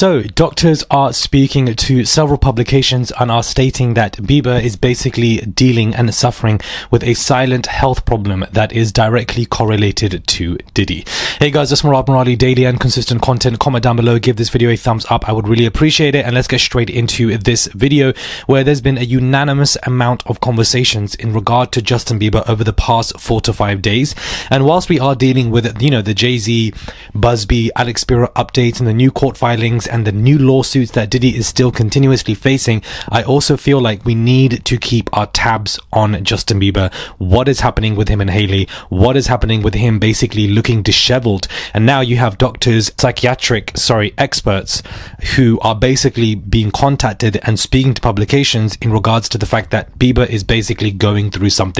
So, doctors are speaking to several publications and are stating that Bieber is basically dealing and suffering with a silent health problem that is directly correlated to Diddy. Hey guys, that's Murad Murali, daily and consistent content. Comment down below, give this video a thumbs up, I would really appreciate it. And let's get straight into this video, where there's been a unanimous amount of conversations in regard to Justin Bieber over the past 4 to 5 days. And whilst we are dealing with, the Jay-Z, Busby, Alex Spiro updates and the new court filings and the new lawsuits that Diddy is still continuously facing, I also feel like we need to keep our tabs on Justin Bieber. What is happening with him and Hailey? What is happening with him basically looking disheveled? And now you have doctors, experts who are basically being contacted and speaking to publications in regards to the fact that Bieber is basically going through some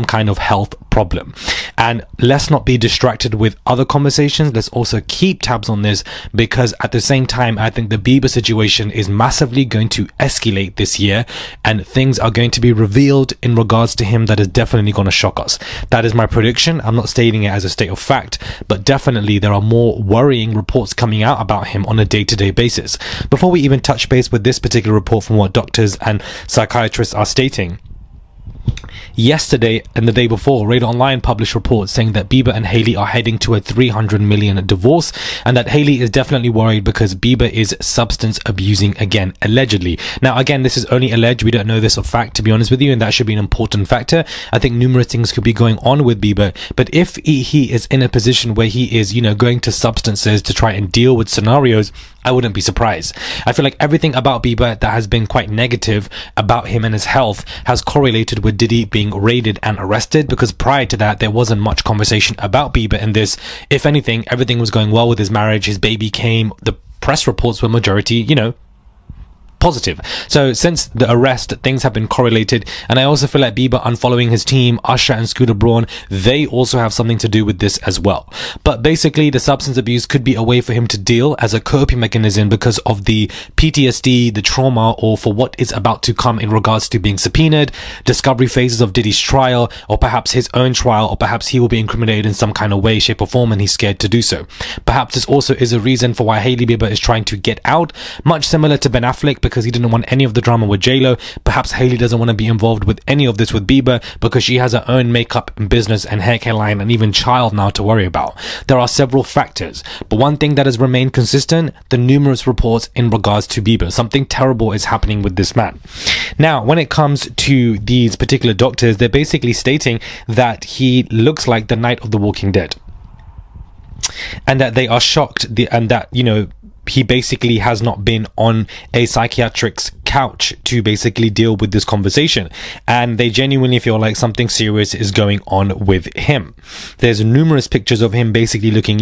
kind of health problem. And let's not be distracted with other conversations. Let's also keep tabs on this, because at the same time, I think the Bieber situation is massively going to escalate this year, and things are going to be revealed in regards to him that is definitely going to shock us. That is my prediction. I'm not stating it as a state of fact, but definitely there are more worrying reports coming out about him on a day-to-day basis. Before we even touch base with this particular report from what doctors and psychiatrists are stating, yesterday and the day before, Radar Online published reports saying that Bieber and Hailey are heading to a $300 million divorce, and that Hailey is definitely worried because Bieber is substance abusing again, allegedly. Now, again, this is only alleged. We don't know this of fact, to be honest with you, and that should be an important factor. I think numerous things could be going on with Bieber, but if he is in a position where he is, going to substances to try and deal with scenarios, I wouldn't be surprised. I feel like everything about Bieber that has been quite negative about him and his health has correlated with Diddy being raided and arrested, because prior to that, there wasn't much conversation about Bieber in this. If anything, everything was going well with his marriage. His baby came. The press reports were majority, positive. So since the arrest, things have been correlated, and I also feel like Bieber unfollowing his team, Usher and Scooter Braun, they also have something to do with this as well. But basically, the substance abuse could be a way for him to deal as a coping mechanism because of the PTSD, the trauma, or for what is about to come in regards to being subpoenaed, discovery phases of Diddy's trial, or perhaps his own trial, or perhaps he will be incriminated in some kind of way, shape or form, and he's scared to do so. Perhaps this also is a reason for why Hailey Bieber is trying to get out, much similar to Ben Affleck, because he didn't want any of the drama with J-Lo. Perhaps Hailey doesn't want to be involved with any of this with Bieber because she has her own makeup and business and hair care line and even child now to worry about. There are several factors, but one thing that has remained consistent, the numerous reports in regards to Bieber. Something terrible is happening with this man. Now, when it comes to these particular doctors, they're basically stating that he looks like the Night of the Walking Dead, and that they are shocked and that, he basically has not been on a psychiatric's couch to basically deal with this conversation, and they genuinely feel like something serious is going on with him. There's numerous pictures of him basically looking,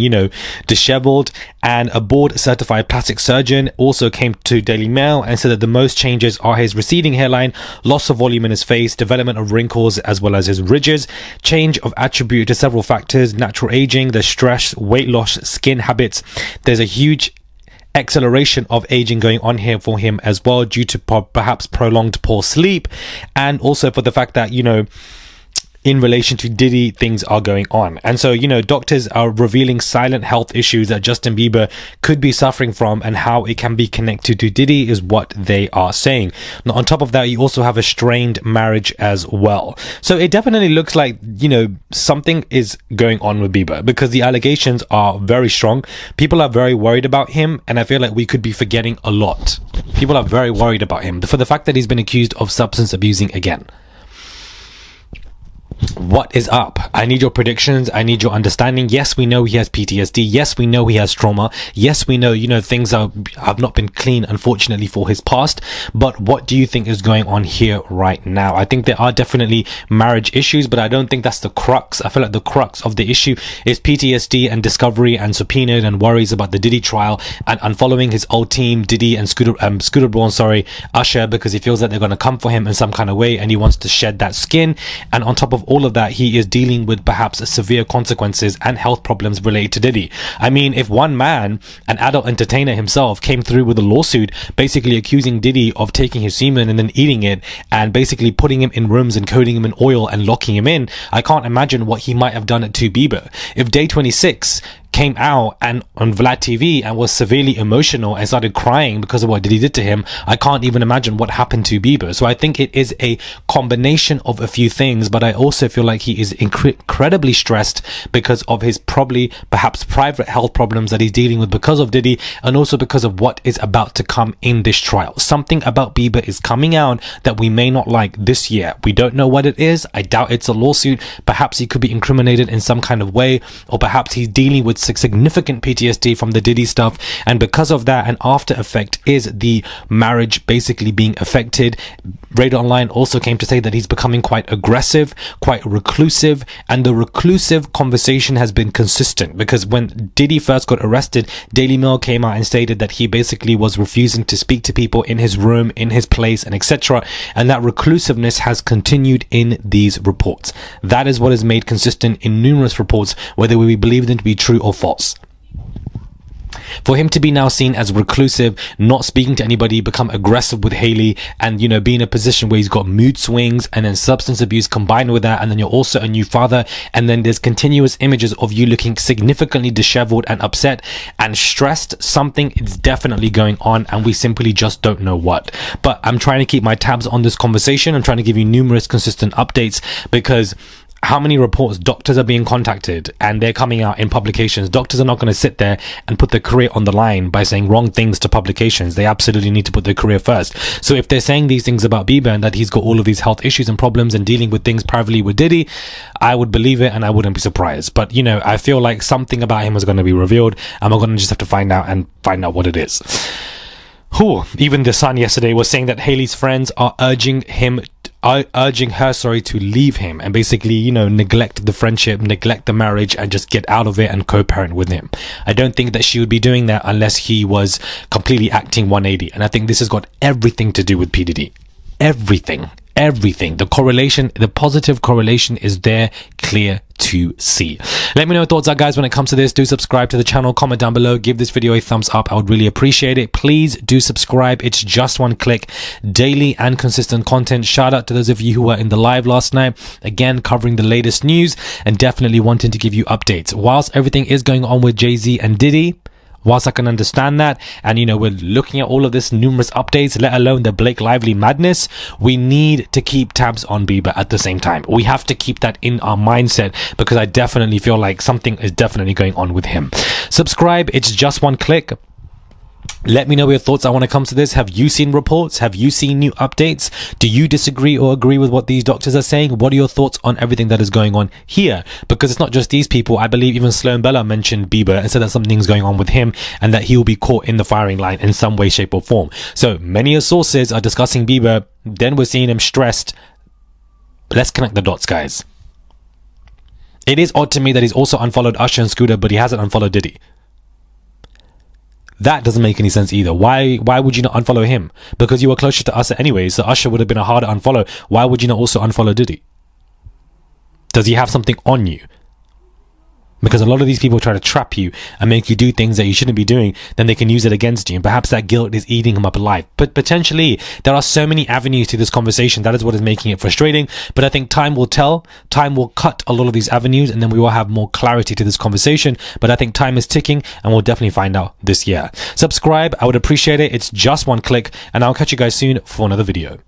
disheveled, and a board certified plastic surgeon also came to Daily Mail and said that the most changes are his receding hairline, loss of volume in his face, development of wrinkles as well as his ridges, change of attribute to several factors, natural aging, the stress, weight loss, skin habits. There's a huge acceleration of aging going on here for him as well, due to perhaps prolonged poor sleep, and also for the fact that in relation to Diddy, things are going on. And so, doctors are revealing silent health issues that Justin Bieber could be suffering from, and how it can be connected to Diddy is what they are saying. Now, on top of that, you also have a strained marriage as well. So it definitely looks like, something is going on with Bieber, because the allegations are very strong. People are very worried about him, and I feel like we could be forgetting a lot. People are very worried about him for the fact that he's been accused of substance abusing again. What is up? I need your predictions. I need your understanding. Yes, we know he has PTSD. Yes, we know he has trauma. Yes, we know, things have not been clean, unfortunately, for his past. But what do you think is going on here right now? I think there are definitely marriage issues, but I don't think that's the crux. I feel like the crux of the issue is PTSD and discovery and subpoenaed and worries about the Diddy trial and unfollowing his old team, Diddy and Scooter Braun, Usher, because he feels that they're going to come for him in some kind of way and he wants to shed that skin. And on top of all of that, he is dealing with perhaps severe consequences and health problems related to Diddy. I mean, if one man, an adult entertainer himself, came through with a lawsuit basically accusing Diddy of taking his semen and then eating it and basically putting him in rooms and coating him in oil and locking him in, I can't imagine what he might have done to Bieber. If Day 26 came out and on Vlad TV and was severely emotional and started crying because of what Diddy did to him, I can't even imagine what happened to Bieber. So I think it is a combination of a few things, but I also feel like he is incredibly stressed because of his perhaps private health problems that he's dealing with because of Diddy, and also because of what is about to come in this trial. Something about Bieber is coming out that we may not like this year. We don't know what it is. I doubt it's a lawsuit. Perhaps he could be incriminated in some kind of way, or perhaps he's dealing with significant PTSD from the Diddy stuff, and because of that, an after effect is the marriage basically being affected. Radar Online also came to say that he's becoming quite aggressive, quite reclusive, and the reclusive conversation has been consistent, because when Diddy first got arrested, Daily Mail came out and stated that he basically was refusing to speak to people in his room, in his place, and etc. And that reclusiveness has continued in these reports. That is what is made consistent in numerous reports, whether we believe them to be true or false. For him to be now seen as reclusive, not speaking to anybody, become aggressive with Hailey, and be in a position where he's got mood swings and then substance abuse combined with that, and then you're also a new father, and then there's continuous images of you looking significantly disheveled and upset and stressed. Something is definitely going on, and we simply just don't know what. But I'm trying to keep my tabs on this conversation. I'm trying to give you numerous consistent updates, because how many reports doctors are being contacted and they're coming out in publications. Doctors are not going to sit there and put their career on the line by saying wrong things to publications. They absolutely need to put their career first. So if they're saying these things about Bieber and that he's got all of these health issues and problems and dealing with things privately with Diddy, I would believe it and I wouldn't be surprised. But I feel like something about him is going to be revealed, and we're going to just have to find out what it is. Even The Sun yesterday was saying that Hailey's friends are urging her to leave him and basically neglect the friendship, neglect the marriage, and just get out of it and co-parent with him. I don't think that she would be doing that unless he was completely acting 180, and I think this has got everything to do with P. Diddy. Everything. The correlation, the positive correlation is there, clear to see. Let me know your thoughts are, guys, when it comes to this. Do subscribe to the channel, comment down below, give this video a thumbs up. I would really appreciate it. Please do subscribe. It's just one click. Daily and consistent content. Shout out to those of you who were in the live last night, again covering the latest news and definitely wanting to give you updates. Whilst everything is going on with Jay-Z and Diddy, whilst I can understand that, and we're looking at all of this numerous updates, let alone the Blake Lively madness, we need to keep tabs on Bieber at the same time. We have to keep that in our mindset, because I definitely feel like something is definitely going on with him. Subscribe, it's just one click. Let me know your thoughts on when it comes to this. Have you seen reports? Have you seen new updates? Do you disagree or agree with what these doctors are saying? What are your thoughts on everything that is going on here? Because it's not just these people. I believe even Sloan Bella mentioned Bieber and said that something's going on with him and that he will be caught in the firing line in some way, shape or form. So many sources are discussing Bieber. Then we're seeing him stressed. Let's connect the dots, guys. It is odd to me that he's also unfollowed Usher and Scooter, but he hasn't unfollowed Diddy. That doesn't make any sense either. Why would you not unfollow him? Because you were closer to Usher anyway, so Usher would have been a harder unfollow. Why would you not also unfollow Diddy? Does he have something on you? Because a lot of these people try to trap you and make you do things that you shouldn't be doing, then they can use it against you, and perhaps that guilt is eating him up alive. But potentially there are so many avenues to this conversation. That is what is making it frustrating. But I think time will tell. Time will cut a lot of these avenues, and then we will have more clarity to this conversation. But I think time is ticking, and we'll definitely find out this year. Subscribe, I would appreciate it. It's just one click, and I'll catch you guys soon for another video.